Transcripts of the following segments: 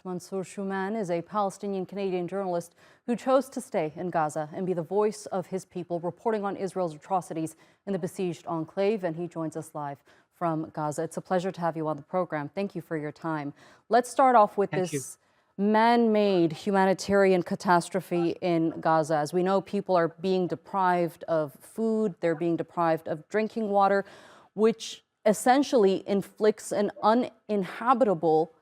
Mansour is a Palestinian-Canadian journalist who chose to stay in Gaza and be the voice of his people, reporting on Israel's atrocities in the besieged enclave, and he joins us live from Gaza. It's a pleasure to have you on the program. Thank you for your time. Let's start off with this man-made humanitarian catastrophe in Gaza. As we know, people are being deprived of food, they're being deprived of drinking water, which essentially inflicts an uninhabitable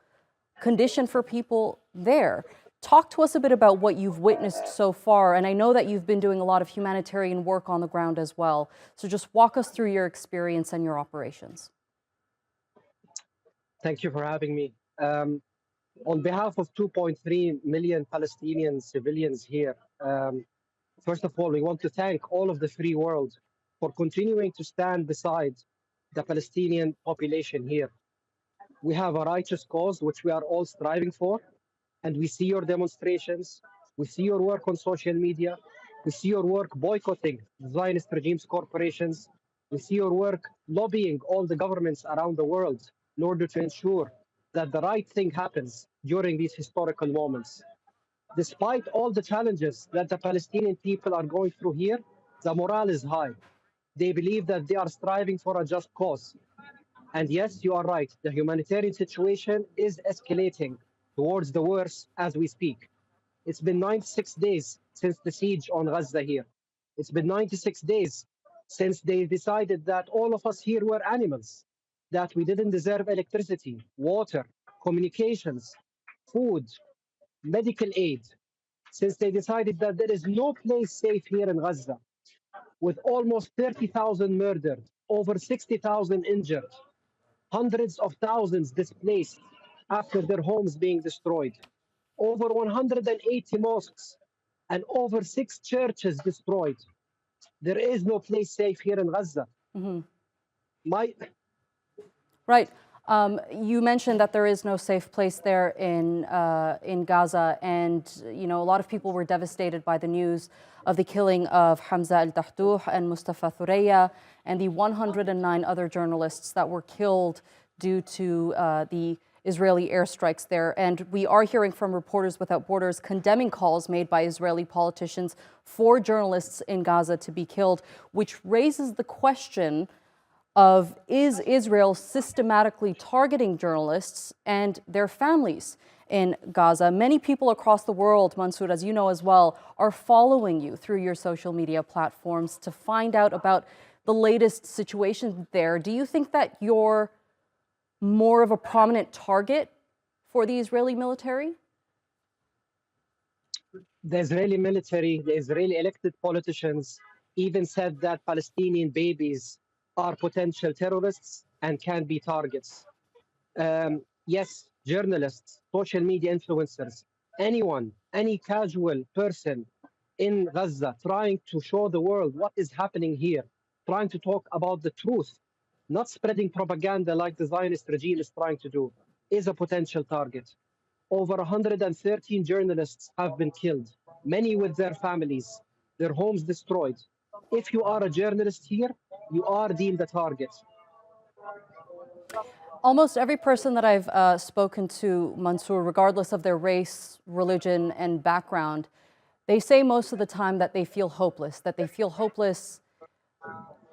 condition for people there. Talk to us a bit about what you've witnessed so far. And I know that you've been doing a lot of humanitarian work on the ground as well. So just walk us through your experience and your operations. Thank you for having me. On behalf of 2.3 million Palestinian civilians here, first of all, we want to thank all of the free world for continuing to stand beside the Palestinian population here. We have a righteous cause, which we are all striving for, and we see your demonstrations, we see your work on social media, we see your work boycotting Zionist regimes, corporations, we see your work lobbying all the governments around the world in order to ensure that the right thing happens during these historical moments. Despite all the challenges that the Palestinian people are going through here, the morale is high. They believe that they are striving for a just cause. And yes, you are right. The humanitarian situation is escalating towards the worst as we speak. It's been 96 days since the siege on Gaza here. It's been 96 days since they decided that all of us here were animals, that we didn't deserve electricity, water, communications, food, medical aid, since they decided that there is no place safe here in Gaza, with almost 30,000 murdered, over 60,000 injured, hundreds of thousands displaced after their homes being destroyed, over 180 mosques, and over 6 churches destroyed. There is no place safe here in Gaza. Right. You mentioned that there is no safe place there in Gaza, and a lot of people were devastated by the news of the killing of Hamza al-Dahdouh and Mustafa Thureya and the 109 other journalists that were killed due to the Israeli airstrikes there. And we are hearing from Reporters Without Borders condemning calls made by Israeli politicians for journalists in Gaza to be killed, which raises the question of, is Israel systematically targeting journalists and their families in Gaza? Many people across the world, Mansour, as you know as well, are following you through your social media platforms to find out about the latest situation there. Do you think that you're more of a prominent target for the Israeli military? The Israeli military, the Israeli elected politicians even said that Palestinian babies are potential terrorists and can be targets. Yes, journalists, social media influencers, anyone, any casual person in Gaza trying to show the world what is happening here, trying to talk about the truth, not spreading propaganda like the Zionist regime is trying to do, is a potential target. Over 113 journalists have been killed, many with their families, their homes destroyed. If you are a journalist here, you are deemed a target. Almost every person that I've spoken to, Mansour, regardless of their race, religion, and background, they say most of the time that they feel hopeless,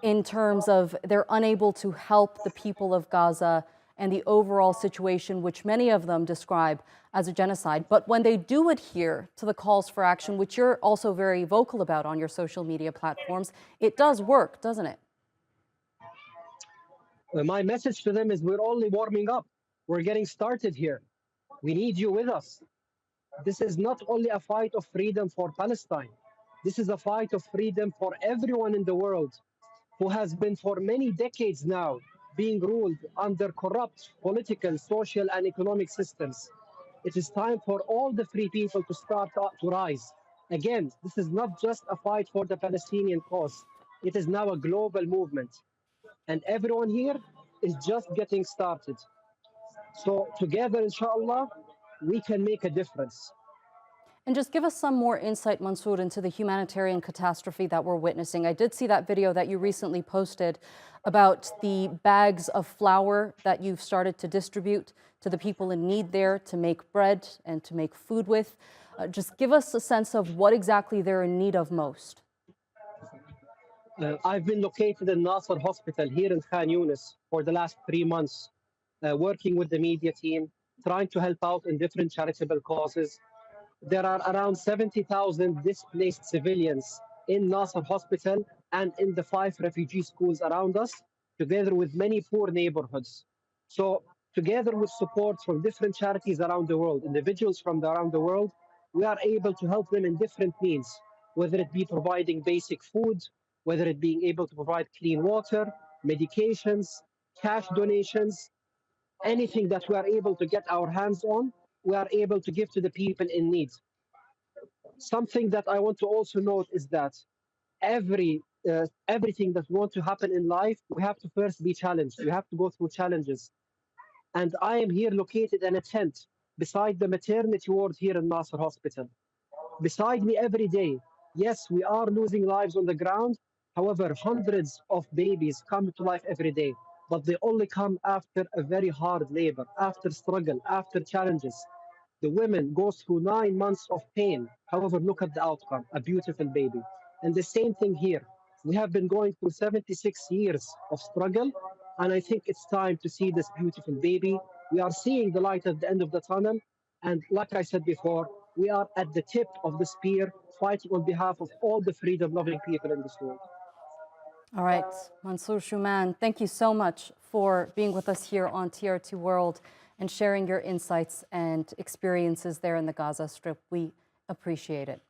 in terms of they're unable to help the people of Gaza and the overall situation, which many of them describe as a genocide. But when they do adhere to the calls for action, which you're also very vocal about on your social media platforms, it does work, doesn't it? My message to them is we're only warming up. We're getting started here. We need you with us. This is not only a fight of freedom for Palestine. This is a fight of freedom for everyone in the world who has been for many decades now being ruled under corrupt political, social, and economic systems. It is time for all the free people to start to rise. Again, this is not just a fight for the Palestinian cause. It is now a global movement. And everyone here is just getting started. So together, inshallah, we can make a difference. And just give us some more insight, Mansour, into the humanitarian catastrophe that we're witnessing. I did see that video that you recently posted about the bags of flour that you've started to distribute to the people in need there to make bread and to make food with. Just give us a sense of what exactly they're in need of most. I've been located in Nasser Hospital here in Khan Yunis for the last 3 months, working with the media team, trying to help out in different charitable causes. There are around 70,000 displaced civilians in Nasser Hospital and in the 5 refugee schools around us, together with many poor neighborhoods. So, together with support from different charities around the world, individuals from around the world, we are able to help them in different means, whether it be providing basic food, whether it being able to provide clean water, medications, cash donations, anything that we are able to get our hands on, we are able to give to the people in need. Something that I want to also note is that everything that want to happen in life, we have to first be challenged. We have to go through challenges. And I am here located in a tent beside the maternity ward here in Nasser Hospital. Beside me every day, yes, we are losing lives on the ground. However, hundreds of babies come to life every day, but they only come after a very hard labor, after struggle, after challenges. The women go through 9 months of pain. However, look at the outcome, a beautiful baby. And the same thing here. We have been going through 76 years of struggle, and I think it's time to see this beautiful baby. We are seeing the light at the end of the tunnel. And like I said before, we are at the tip of the spear, fighting on behalf of all the freedom loving people in this world. All right, Mansour Shuman, thank you so much for being with us here on TRT World and sharing your insights and experiences there in the Gaza Strip. We appreciate it.